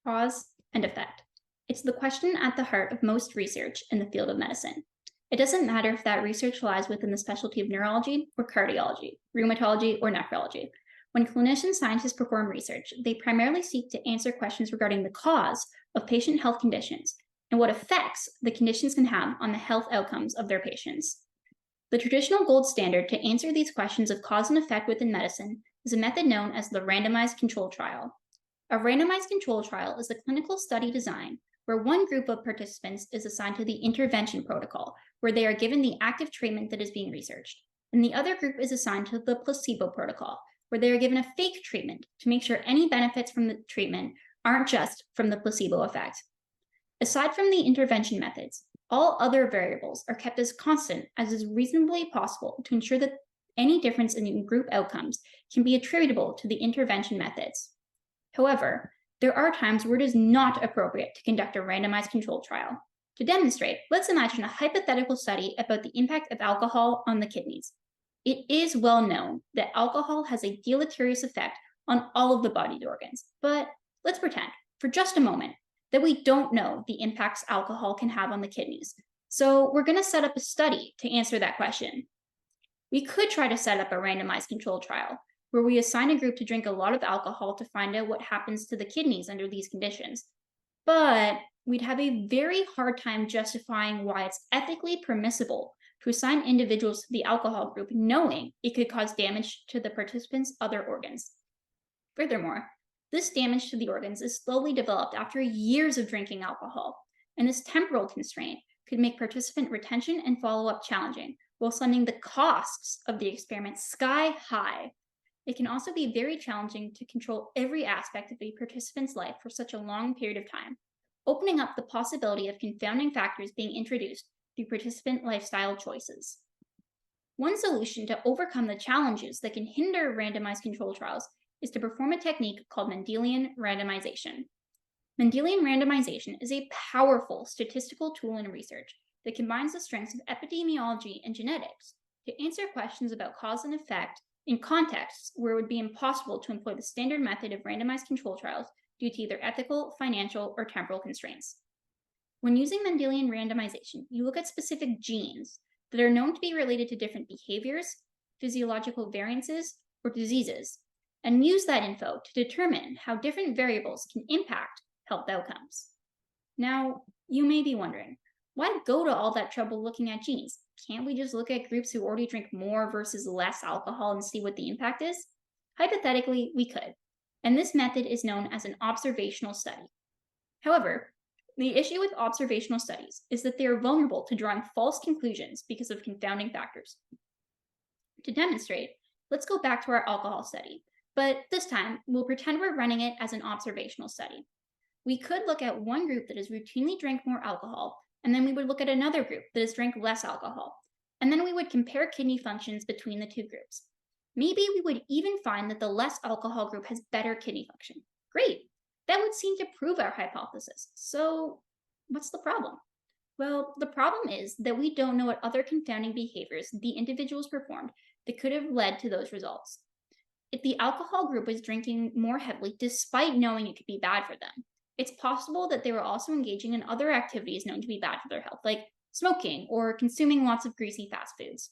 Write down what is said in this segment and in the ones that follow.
Cause and effect. It's the question at the heart of most research in the field of medicine. It doesn't matter if that research lies within the specialty of neurology or cardiology, rheumatology, or nephrology. When clinician scientists perform research, they primarily seek to answer questions regarding the cause of patient health conditions and what effects the conditions can have on the health outcomes of their patients. The traditional gold standard to answer these questions of cause and effect within medicine is a method known as the randomized control trial. A randomized control trial is a clinical study design where one group of participants is assigned to the intervention protocol, where they are given the active treatment that is being researched, and the other group is assigned to the placebo protocol, where they are given a fake treatment to make sure any benefits from the treatment aren't just from the placebo effect. Aside from the intervention methods, all other variables are kept as constant as is reasonably possible to ensure that any difference in group outcomes can be attributable to the intervention methods. However, there are times where it is not appropriate to conduct a randomized controlled trial. To demonstrate, let's imagine a hypothetical study about the impact of alcohol on the kidneys. It is well known that alcohol has a deleterious effect on all of the body's organs, but let's pretend, for just a moment, that we don't know the impacts alcohol can have on the kidneys. So we're going to set up a study to answer that question. We could try to set up a randomized controlled trial, where we assign a group to drink a lot of alcohol to find out what happens to the kidneys under these conditions. But we'd have a very hard time justifying why it's ethically permissible to assign individuals to the alcohol group knowing it could cause damage to the participants' other organs. Furthermore, this damage to the organs is slowly developed after years of drinking alcohol, and this temporal constraint could make participant retention and follow-up challenging, while sending the costs of the experiment sky high. It can also be very challenging to control every aspect of a participant's life for such a long period of time, opening up the possibility of confounding factors being introduced through participant lifestyle choices. One solution to overcome the challenges that can hinder randomized control trials is to perform a technique called Mendelian randomization. Mendelian randomization is a powerful statistical tool in research that combines the strengths of epidemiology and genetics to answer questions about cause and effect in contexts where it would be impossible to employ the standard method of randomized control trials due to either ethical, financial, or temporal constraints. When using Mendelian randomization, you look at specific genes that are known to be related to different behaviors, physiological variances, or diseases, and use that info to determine how different variables can impact health outcomes. Now, you may be wondering, why go to all that trouble looking at genes? Can't we just look at groups who already drink more versus less alcohol and see what the impact is? Hypothetically, we could, and this method is known as an observational study. However, the issue with observational studies is that they are vulnerable to drawing false conclusions because of confounding factors. To demonstrate, let's go back to our alcohol study, but this time we'll pretend we're running it as an observational study. We could look at one group that has routinely drank more alcohol, and then we would look at another group that has drank less alcohol, and then we would compare kidney functions between the two groups. Maybe we would even find that the less alcohol group has better kidney function. Great! That would seem to prove our hypothesis. So, what's the problem? Well, the problem is that we don't know what other confounding behaviors the individuals performed that could have led to those results. If the alcohol group was drinking more heavily despite knowing it could be bad for them, it's possible that they were also engaging in other activities known to be bad for their health, like smoking or consuming lots of greasy fast foods.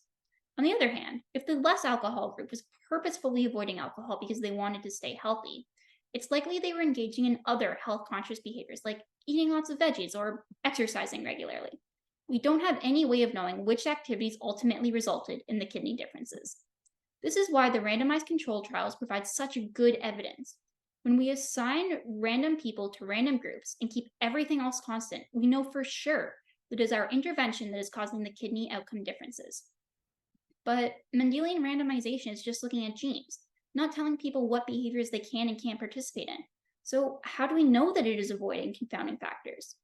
On the other hand, if the less alcohol group was purposefully avoiding alcohol because they wanted to stay healthy, it's likely they were engaging in other health-conscious behaviors like eating lots of veggies or exercising regularly. We don't have any way of knowing which activities ultimately resulted in the kidney differences. This is why the randomized control trials provide such good evidence. When we assign random people to random groups and keep everything else constant, we know for sure that it is our intervention that is causing the kidney outcome differences. But Mendelian randomization is just looking at genes, not telling people what behaviors they can and can't participate in. So how do we know that it is avoiding confounding factors?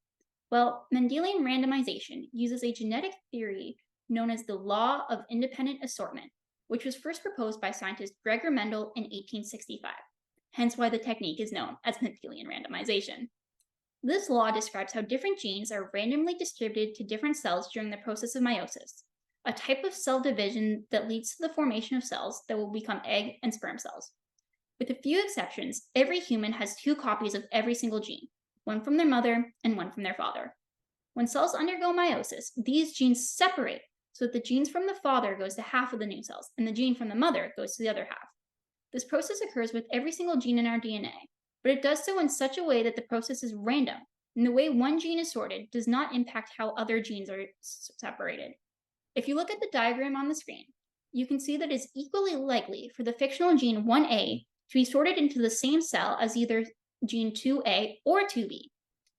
Well, Mendelian randomization uses a genetic theory known as the law of independent assortment, which was first proposed by scientist Gregor Mendel in 1865. Hence why the technique is known as Mendelian randomization. This law describes how different genes are randomly distributed to different cells during the process of meiosis, a type of cell division that leads to the formation of cells that will become egg and sperm cells. With a few exceptions, every human has 2 copies of every single gene, one from their mother and one from their father. When cells undergo meiosis, these genes separate so that the genes from the father goes to half of the new cells and the gene from the mother goes to the other half. This process occurs with every single gene in our DNA, but it does so in such a way that the process is random, and the way one gene is sorted does not impact how other genes are separated. If you look at the diagram on the screen, you can see that it's equally likely for the fictional gene 1A to be sorted into the same cell as either gene 2A or 2B.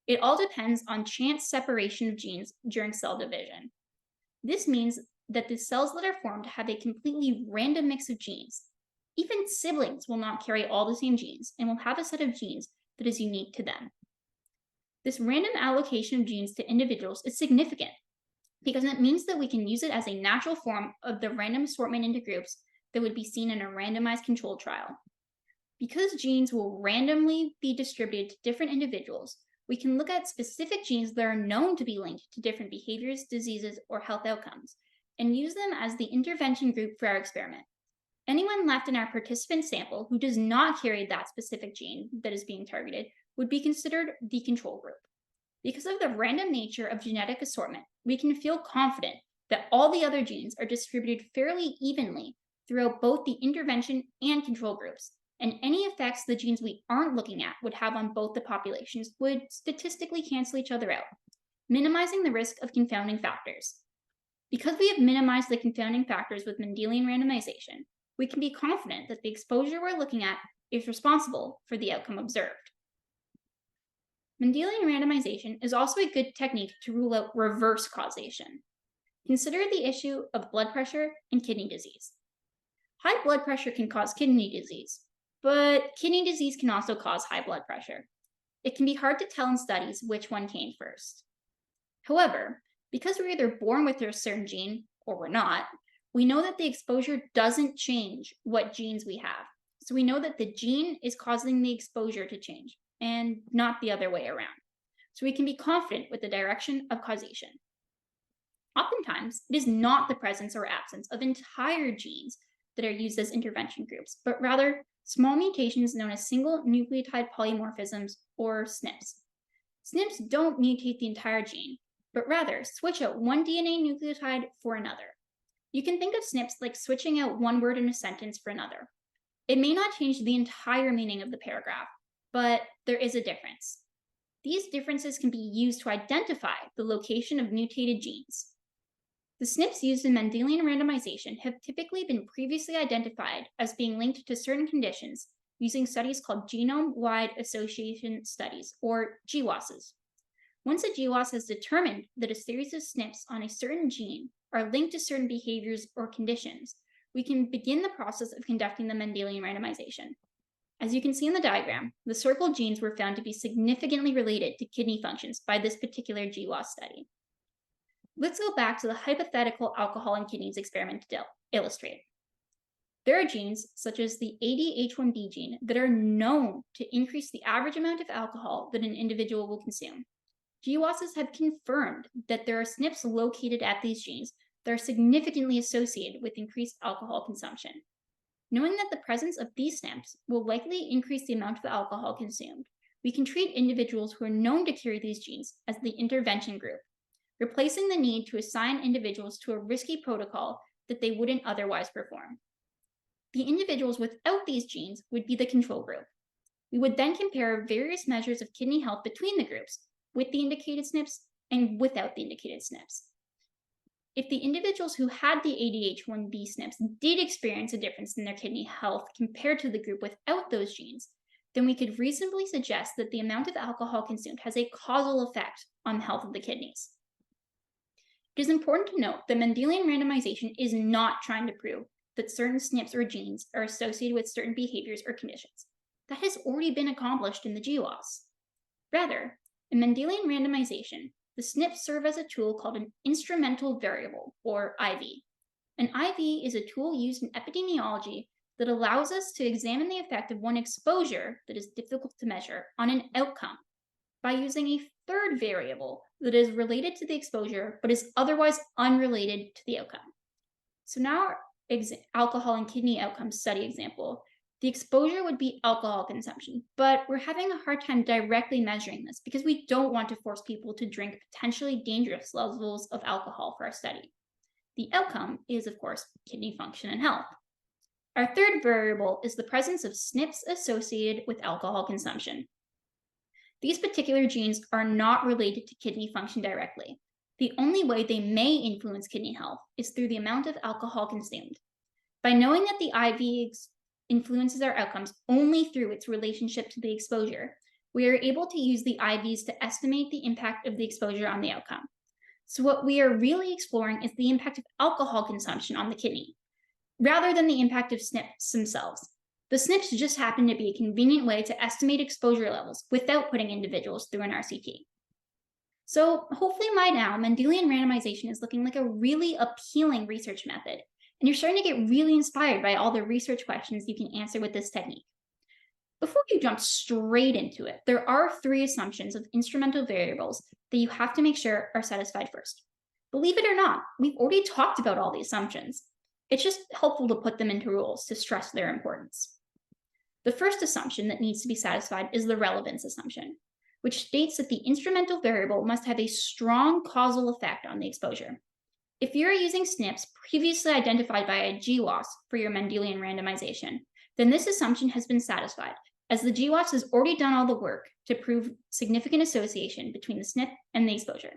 It all depends on chance separation of genes during cell division. This means that the cells that are formed have a completely random mix of genes. Even siblings will not carry all the same genes and will have a set of genes that is unique to them. This random allocation of genes to individuals is significant because it means that we can use it as a natural form of the random assortment into groups that would be seen in a randomized controlled trial. Because genes will randomly be distributed to different individuals, we can look at specific genes that are known to be linked to different behaviors, diseases, or health outcomes, and use them as the intervention group for our experiment. Anyone left in our participant sample who does not carry that specific gene that is being targeted would be considered the control group. Because of the random nature of genetic assortment, we can feel confident that all the other genes are distributed fairly evenly throughout both the intervention and control groups, and any effects the genes we aren't looking at would have on both the populations would statistically cancel each other out, minimizing the risk of confounding factors. Because we have minimized the confounding factors with Mendelian randomization, we can be confident that the exposure we're looking at is responsible for the outcome observed. Mendelian randomization is also a good technique to rule out reverse causation. Consider the issue of blood pressure and kidney disease. High blood pressure can cause kidney disease, but kidney disease can also cause high blood pressure. It can be hard to tell in studies which one came first. However, because we're either born with a certain gene or we're not, we know that the exposure doesn't change what genes we have. So we know that the gene is causing the exposure to change and not the other way around. So we can be confident with the direction of causation. Oftentimes, it is not the presence or absence of entire genes that are used as intervention groups, but rather small mutations known as single nucleotide polymorphisms, or SNPs. SNPs don't mutate the entire gene, but rather switch out one DNA nucleotide for another. You can think of SNPs like switching out one word in a sentence for another. It may not change the entire meaning of the paragraph, but there is a difference. These differences can be used to identify the location of mutated genes. The SNPs used in Mendelian randomization have typically been previously identified as being linked to certain conditions using studies called genome-wide association studies, or GWASs. Once a GWAS has determined that a series of SNPs on a certain gene are linked to certain behaviors or conditions, we can begin the process of conducting the Mendelian randomization. As you can see in the diagram, the circled genes were found to be significantly related to kidney functions by this particular GWAS study. Let's go back to the hypothetical alcohol in kidneys experiment to illustrate. There are genes, such as the ADH1B gene, that are known to increase the average amount of alcohol that an individual will consume. GWASs have confirmed that there are SNPs located at these genes that are significantly associated with increased alcohol consumption. Knowing that the presence of these SNPs will likely increase the amount of alcohol consumed, we can treat individuals who are known to carry these genes as the intervention group, replacing the need to assign individuals to a risky protocol that they wouldn't otherwise perform. The individuals without these genes would be the control group. We would then compare various measures of kidney health between the groups, with the indicated SNPs and without the indicated SNPs. If the individuals who had the ADH1B SNPs did experience a difference in their kidney health compared to the group without those genes, then we could reasonably suggest that the amount of alcohol consumed has a causal effect on the health of the kidneys. It is important to note that Mendelian randomization is not trying to prove that certain SNPs or genes are associated with certain behaviors or conditions. That has already been accomplished in the GWAS. Rather, in Mendelian randomization, the SNPs serve as a tool called an instrumental variable, or IV. An IV is a tool used in epidemiology that allows us to examine the effect of one exposure that is difficult to measure on an outcome by using a third variable that is related to the exposure but is otherwise unrelated to the outcome. So now our alcohol and kidney outcome study example, The exposure would be alcohol consumption, but we're having a hard time directly measuring this because we don't want to force people to drink potentially dangerous levels of alcohol for our study. The outcome is, of course, kidney function and health. Our third variable is the presence of SNPs associated with alcohol consumption. These particular genes are not related to kidney function directly. The only way they may influence kidney health is through the amount of alcohol consumed. By knowing that the IV influences our outcomes only through its relationship to the exposure, we are able to use the IVs to estimate the impact of the exposure on the outcome. So what we are really exploring is the impact of alcohol consumption on the kidney, rather than the impact of SNPs themselves. The SNPs just happen to be a convenient way to estimate exposure levels without putting individuals through an RCT. So hopefully by now, Mendelian randomization is looking like a really appealing research method, and you're starting to get really inspired by all the research questions you can answer with this technique. Before you jump straight into it, there are 3 assumptions of instrumental variables that you have to make sure are satisfied first. Believe it or not, we've already talked about all the assumptions. It's just helpful to put them into rules to stress their importance. The first assumption that needs to be satisfied is the relevance assumption, which states that the instrumental variable must have a strong causal effect on the exposure. If you're using SNPs previously identified by a GWAS for your Mendelian randomization, then this assumption has been satisfied, as the GWAS has already done all the work to prove significant association between the SNP and the exposure.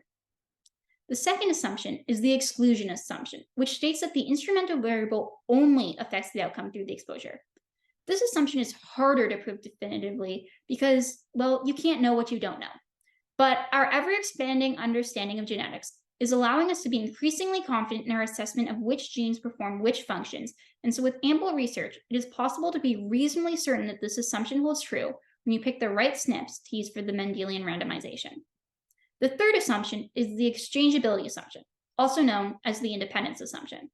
The second assumption is the exclusion assumption, which states that the instrumental variable only affects the outcome through the exposure. This assumption is harder to prove definitively because, well, you can't know what you don't know. But our ever-expanding understanding of genetics is allowing us to be increasingly confident in our assessment of which genes perform which functions, and so with ample research, it is possible to be reasonably certain that this assumption holds true when you pick the right SNPs to use for the Mendelian randomization. The third assumption is the exchangeability assumption, also known as the independence assumption.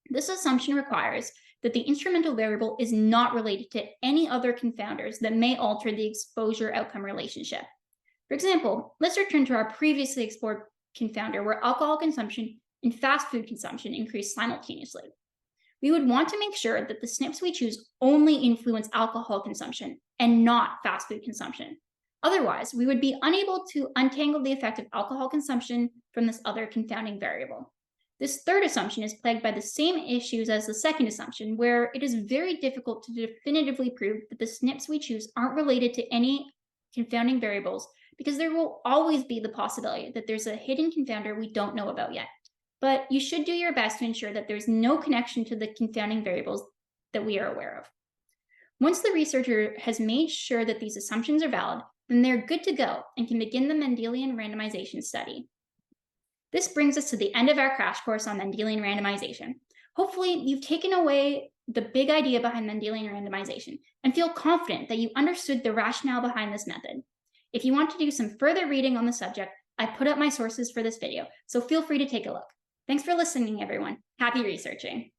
This assumption requires that the instrumental variable is not related to any other confounders that may alter the exposure-outcome relationship. For example, let's return to our previously explored confounder where alcohol consumption and fast food consumption increase simultaneously. We would want to make sure that the SNPs we choose only influence alcohol consumption and not fast food consumption. Otherwise, we would be unable to untangle the effect of alcohol consumption from this other confounding variable. This third assumption is plagued by the same issues as the second assumption, where it is very difficult to definitively prove that the SNPs we choose aren't related to any confounding variables because there will always be the possibility that there's a hidden confounder we don't know about yet. But you should do your best to ensure that there's no connection to the confounding variables that we are aware of. Once the researcher has made sure that these assumptions are valid, then they're good to go and can begin the Mendelian randomization study. This brings us to the end of our crash course on Mendelian randomization. Hopefully, you've taken away the big idea behind Mendelian randomization and feel confident that you understood the rationale behind this method. If you want to do some further reading on the subject, I put up my sources for this video, so feel free to take a look. Thanks for listening, everyone. Happy researching.